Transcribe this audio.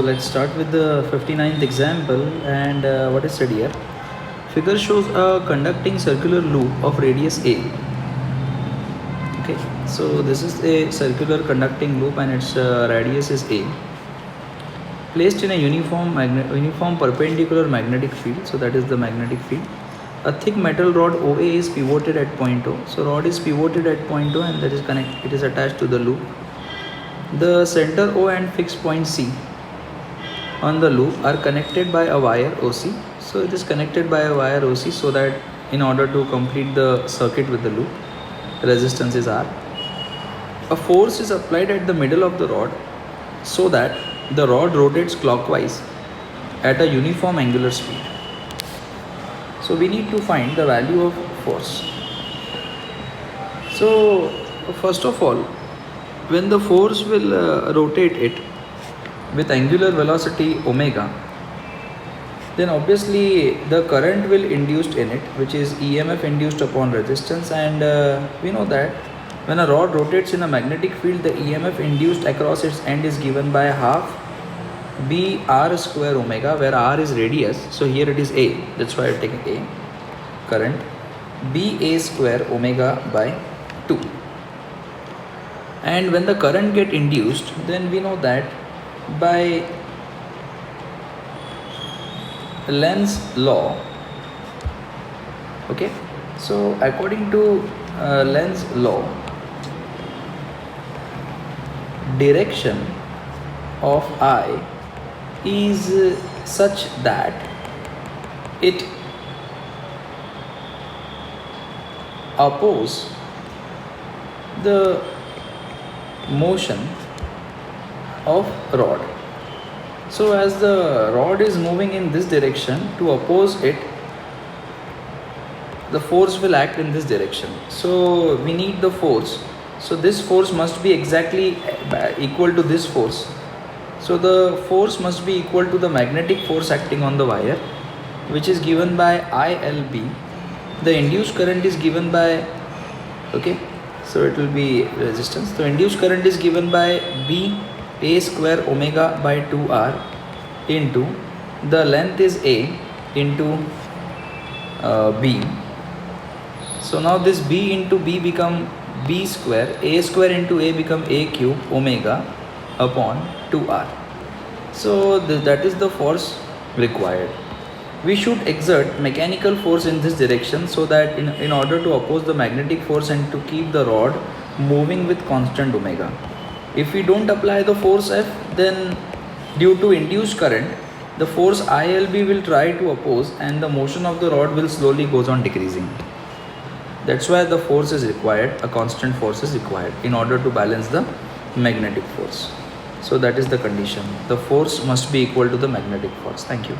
let's start with the 59th example. And what is said here? Figure shows a conducting circular loop of radius A. Okay, so this is a circular conducting loop and its radius is A. Placed in a uniform perpendicular magnetic field, so that is the magnetic field. A thick metal rod OA is pivoted at point O. So rod is pivoted at point O and that is it is attached to the loop. The center O and fixed point C on the loop are connected by a wire OC. So it is connected by a wire OC so that in order to complete the circuit with the loop, resistance is R. A force is applied at the middle of the rod so that the rod rotates clockwise at a uniform angular speed. So we need to find the value of force. So first of all, when the force will rotate it with angular velocity omega, then obviously the current will induced in it, which is EMF induced upon resistance, and we know that when a rod rotates in a magnetic field, the EMF induced across its end is given by half B R square omega, where R is radius, so here it is A, that's why I am taking A, current, B A square omega by 2. And when the current get induced, then we know that by Lenz's law, okay, so according to Lenz's law, direction of I is such that it opposes the motion of rod. So as the rod is moving in this direction, to oppose it, the force will act in this direction. So we need the force. So this force must be exactly equal to this force. So the force must be equal to the magnetic force acting on the wire, which is given by ILB. The induced current is given by, okay, so it will be resistance. The induced current is given by B A square omega by 2R into the length is A into B. So now this B into B become B square, A square into A become A cube omega upon 2R. So that is the force required. We should exert mechanical force in this direction so that in order to oppose the magnetic force and to keep the rod moving with constant omega. If we don't apply the force F, then due to induced current, the force ILB will try to oppose and the motion of the rod will slowly goes on decreasing. That's why the force is required, a constant force is required in order to balance the magnetic force. So that is the condition. The force must be equal to the magnetic force. Thank you.